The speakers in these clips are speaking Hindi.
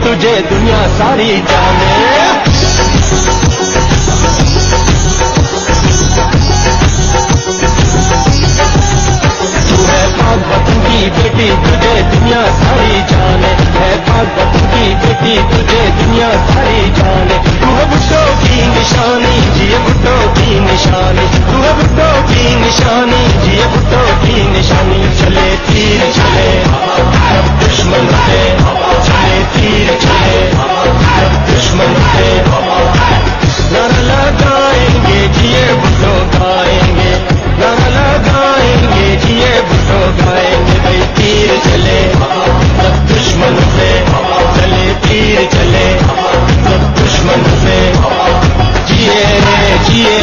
तुझे दुनिया सारी जाने। तू है पाक वतन की बेटी तुझे दुनिया सारी जाने, है पाक वतन की बेटी तुझे दुनिया सारी जाने। तू है भुट्टो की निशानी जिए भुट्टो की निशानी, तू है भुट्टो की निशानी जिए भुट्टो की निशानी। चले तीर चले सब दुश्मन पे, चले तीर चले सब दुश्मन पे। नारा लगाएंगे जिए भुट्टो गाएंगे, नारा लगाएंगे जिए भुट्टो गाएंगे। भाई तीर चले सब दुश्मन पे, चले तीर चले सब दुश्मन पे। जिए जिए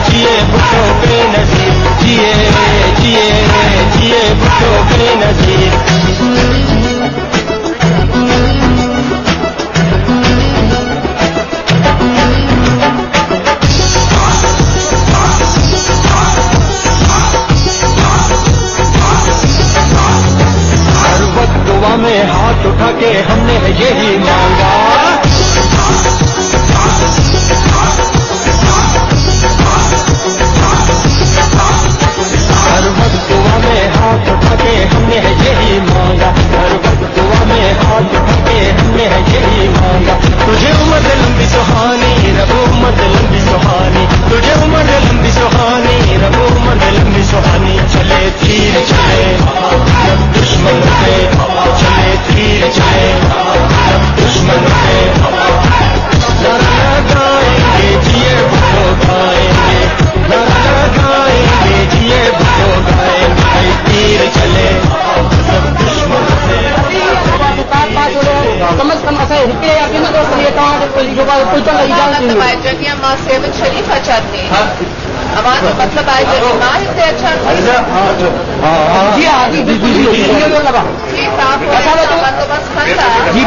जिए भुट्टो बेनज़ीर, जिए जिए जिए भुट्टो बेनज़ीर। हर वक्त दुआ में हाथ उठा के हमने यही मांगा, हर वक्त दुआ में हाथ उठा के हमने यही मांगा, हर वक्त दुआ में हाथ उठा के हमने यही मांगा। तुझे उम्र लंबी सुहानी रबो उम्र लंबी सुहानी, तुझे उम्र लंबी सुहानी रबो उम्र लंबी सुहानी। चले तीर चले सब दुश्मन पे, चले तीर चले सब दुश्मन पे। नारा लगाएंगे जिए भुट्टो गाएंगे, नारा लगाएंगे जिए भुट्टो गाएंगे। तीर चले सब दुश्मन पे। कम से कम ऐसा हिते या कि ना तो ये कहाँ से कोई तो नहीं जानती मतलब आज जगह माँ सेवन शरीफ चाहते हैं हमारा मतलब आज जगह माँ हिते अच्छा जी आदि जी लगा जी आप बंदोबस्त करता जी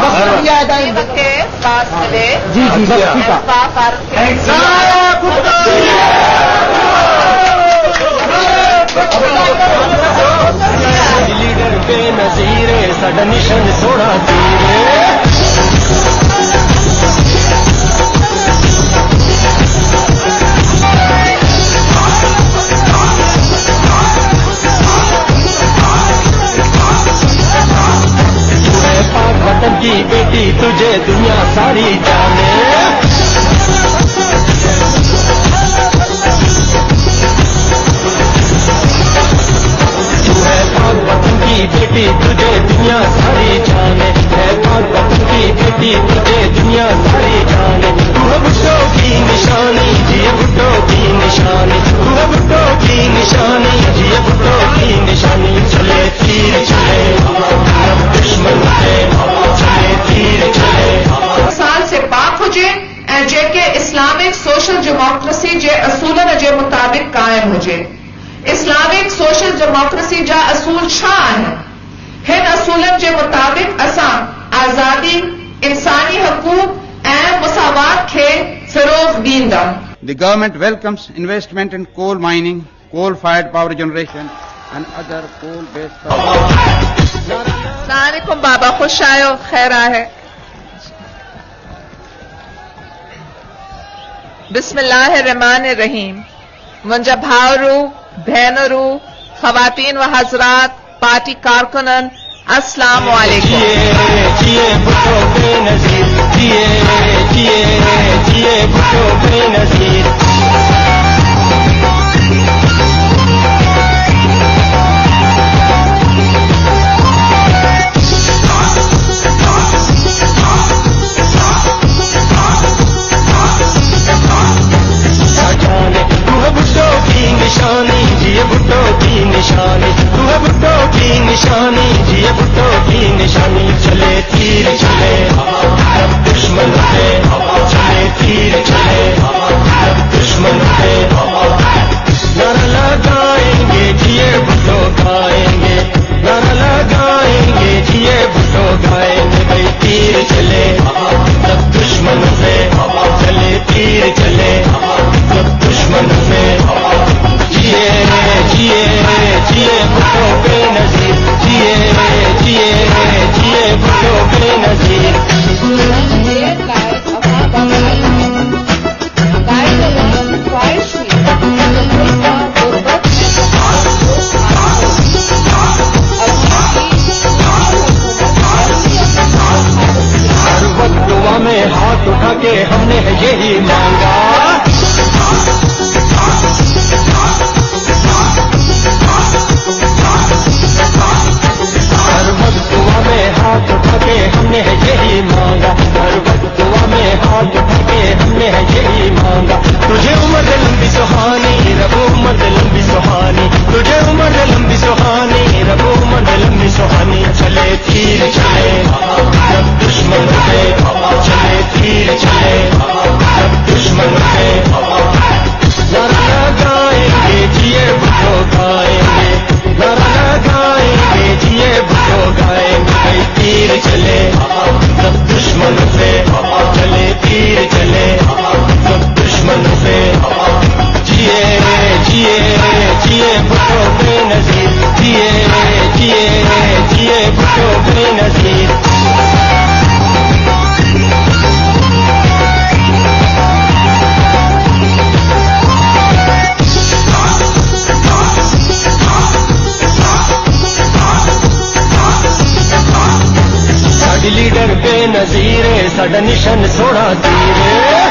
बस के पास मिले जी जी बस ठीक है। लीडर बेनज़ीर साडा निशान सोना तीर। तू है पाक वतन की बेटी तुझे दुनिया सारी जाने। तू है पाक वतन की बेटी तुझे दुनिया सारी जाने, है पाक वतन की बेटी तुझे दुनिया सारी जाने। तू है भुट्टो की निशानी जिए भुट्टो की निशानी, तू है भुट्टो की निशानी जिए भुट्टो की निशानी। चले तीर चले सब दुश्मन पे, चले तीर चले। साल से पाक हुजे ऐं जेके इस्लामिक सोशल डेमोक्रेसी जे असूलनि जे मुताबिक़ कायम हुजे। इस्लामिक सोशल डेमोक्रेसी जा असूल छा आहिनि? हिन असूलनि जे मुताबिक़ असां आज़ादी, इंसानी हक़ूक़ ऐं मुसावात खे फ़रोग़ ॾींदा। The government welcomes investment in coal mining, coal-fired power generation and other coal-based power. अस्सलामुअलैकुम बाबा, खुश आयो, खैर आहे। बिस्मिल्लाहिर्रहमानिर्रहीम। मुंहिंजा भाउरू भेनरू ख़वातीन व हज़रात पार्टी कारकुनन अस्सलाम वालेकुम। जिए जिए भुट्टो बेनज़ीर, जिए जिए जिए भुट्टो बेनज़ीर। तू है भुट्टो की निशानी जिए भुट्टो की निशानी, तू है भुट्टो की निशानी जिए भुट्टो की निशानी। चले तीर चले सब दुश्मन पे, चले तीर चले सब जिए जिए भुट्टो बेनजीर, जिए जिए जिए भुट्टो बेनजीर। साडी लीडर बेनजीर है, साडा निशान सोना तीर है।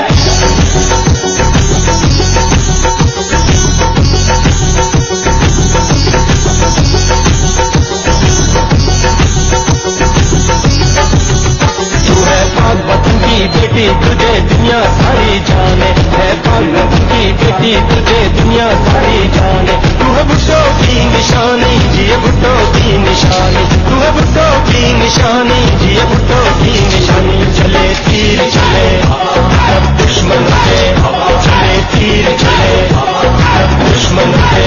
बेटी तुझे दुनिया सारी जाने, है पाक की बेटी तुझे दुनिया सारी जाने। तू है भुट्टो की निशानी, जिए भुट्टो की निशानी, तू है भुट्टो की निशानी, जिए भुट्टो की निशानी। चले तीर चले सब दुश्मन पे, चले तीर चले सब दुश्मन पे।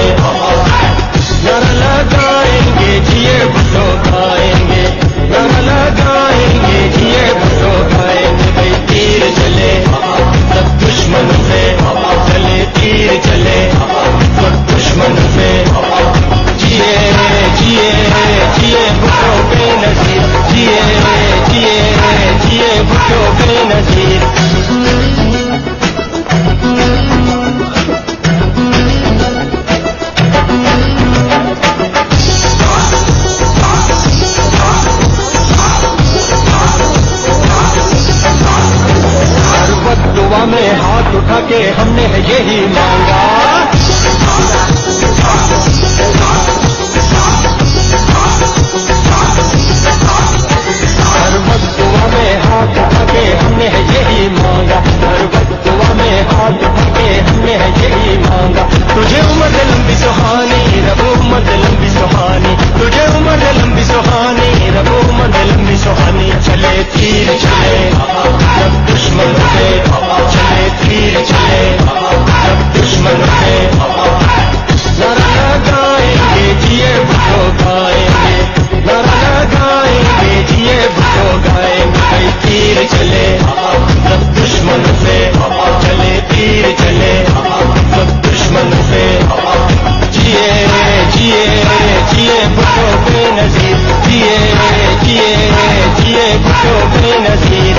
नारा लगाएंगे जिए भुट्टो गाएंगे, नारा लगाएंगे जिए भुट्टो गाएंगे। तीर चले सब दुश्मन पे, चले तीर चले सब दुश्मन पे। जिए जिए जिए भुट्टो बेनजीर, जिए जिए जिए भुट्टो बेनजीर। में हाथ उठा के हमने यही मांगा, हर वक्त दुआ में हाथ उठा के हमने यही मांगा, हर वक्त दुआ में हाथ उठा के हमने यही मांगा। तुझे उम्र लंबी सुहानी, रबो उम्र लंबी सुहानी, तुझे उम्र लंबी सुहानी, रबो उम्र लंबी सुहानी। चले तीर चले सब दुश्मन पे, चले तीर चले सब दुश्मन पे। नारा लगाएंगे जिए भुट्टो गाएंगे, नारा लगाएंगे जिए भुट्टो गाएंगे। तीर चले सब दुश्मन पे, चले तीर चले सब दुश्मन पे। जिए जिए जिए भुट्टो बेनजीर, जिए जिए जिए भुट्टो बेनजीर।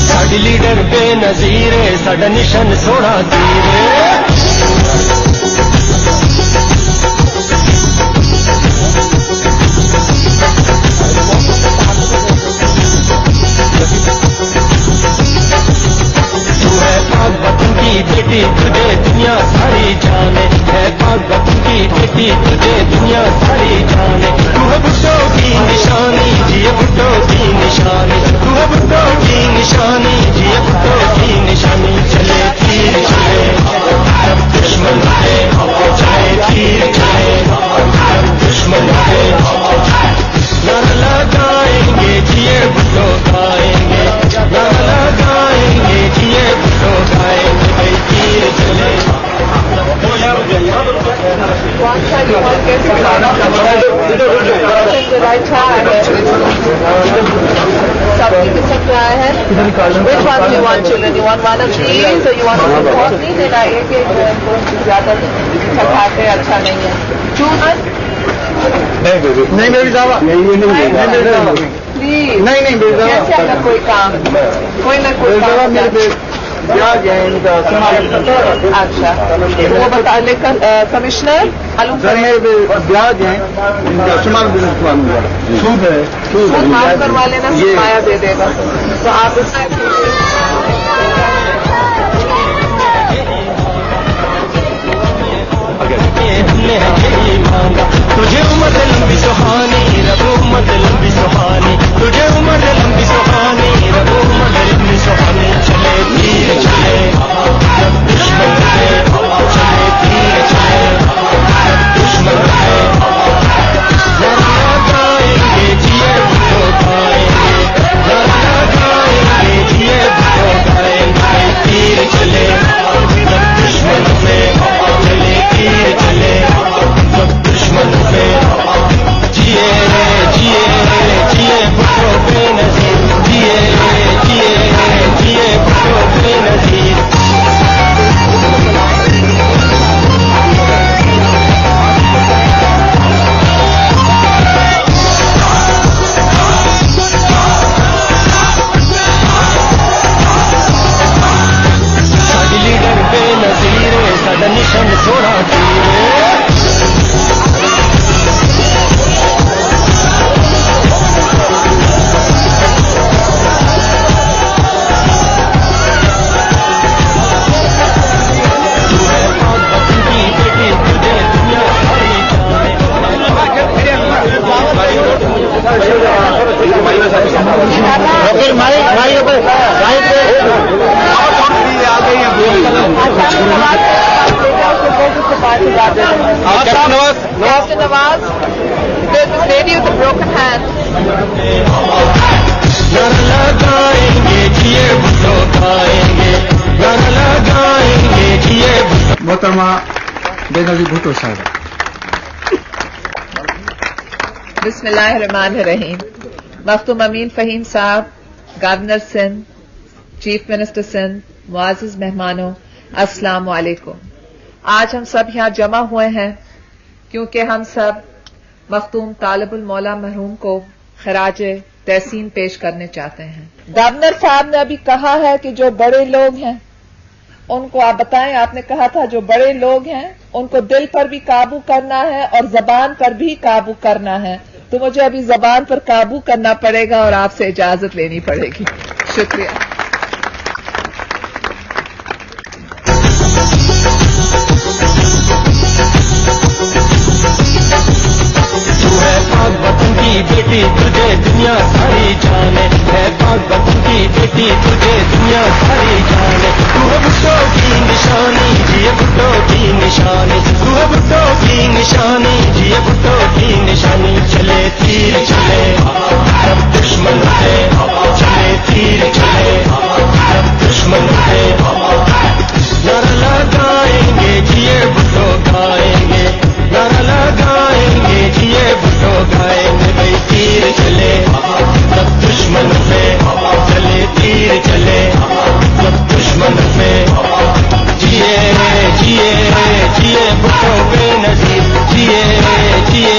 साडी लीडर बेनजीर है, साडा निशान सोना तीर है। बेटी तुझे दुनिया सारी जाने, है पाक की बेटी तुझे दुनिया सारी जाने। तू है भुट्टो की निशानी, जिए भुट्टो की निशानी, तू है भुट्टो की निशानी, जिए भुट्टो की निशानी। चले तीर चले सब दुश्मन पे, चले तीर चले सब दुश्मन पे। नारा लगाएंगे जिए भुट्टो गाएंगे, नारा लगाएंगे जिए भुट्टो गाएंगे। तीर चले Something to supply है। Which one do you want, children? You want one of these or you want one of these? देना एक ज़्यादा थकाते अच्छा नहीं है। Choose one. नहीं मेरी दावा, Please. नहीं मेरी दावा। कैसे आपका कोई काम? कोई ना कोई काम। ब्याज है इनका। अच्छा वो बता लेकर कमिश्नर मालूम सर मेरे ब्याज है इनका, शुमार बिजनेस मालूम सूद है, सूद माफ करवा लेना, सरमाया दे देगा। तो आप इसमें तुझे उम्र लंबी सुहानी, रबो उम्र लंबी सुहानी, तुझे उम्र लंबी सुहानी, रबो उम्र लंबी सुहानी। चले तीर चले सब दुश्मन पे, चले तीर चले सब दुश्मन पे। नारा लगाएंगे जिए भुट्टो गाएंगे, नारा लगाएंगे जिए मोहतरमा बेनज़ीर भुट्टो साहिबा। बिस्मिल्लाहिर्रहमानिर्रहीम। मखदूम अमीन फ़हीम साहब, governor Sindh, chief minister Sindh, मुआज़िज़ मेहमानों, अस्सलाम वालेकुम। आज हम सब यहाँ जमा हुए हैं क्योंकि हम सब मखदूम तालिबुल मौला मरहूम को खराज तहसीन पेश करने चाहते हैं। गवर्नर साहब ने अभी कहा है कि जो बड़े लोग हैं उनको आप बताएं, आपने कहा था जो बड़े लोग हैं उनको दिल पर भी काबू करना है और जबान पर भी काबू करना है, तो मुझे अभी जबान पर काबू करना पड़ेगा और आपसे इजाजत लेनी पड़ेगी। शुक्रिया। तू है पाक वतन की बेटी, तुझे दुनिया सारी जाने, है पाक वतन की बेटी, तुझे दुनिया सारी जाने। तू है भुट्टो की निशानी, जिए भुट्टो की निशानी, तू है भुट्टो की निशानी, जिए भुट्टो की निशानी। चले तीर चले सब दुश्मन से, चले तीर चले सब दुश्मन से। नारा लगाएंगे जिए भुट्टो गाएंगे, नारा लगाएंगे जिए भुट्टो गाएंगे। भाई तीर चले सब दुश्मन पे, चले तीर चले सब दुश्मन पे। जिए जिए जिए भुट्टो बेनज़ीर, जिए जिए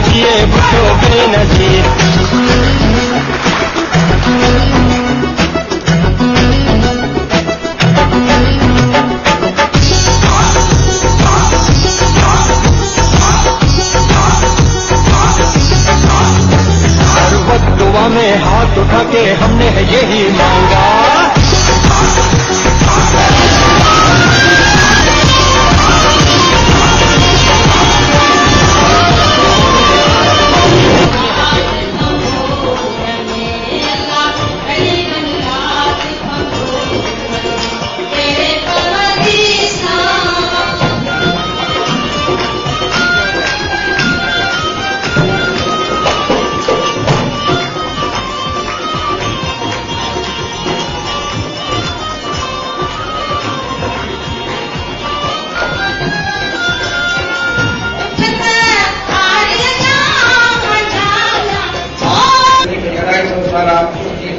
जिए भुट्टो बेनज़ीर। हर वक्त दुआ में हाथ उठा के हमने है यही मांगा,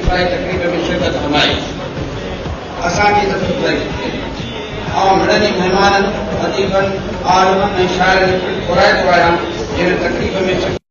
तकरीब में शिरकत फरमाई। असांजी इज़त कई ऐं मिड़नी महिमाननि, अदीबनि, आलिमनि ऐं शाइरनि खे घुराए थो आहियां जिन तकरीब में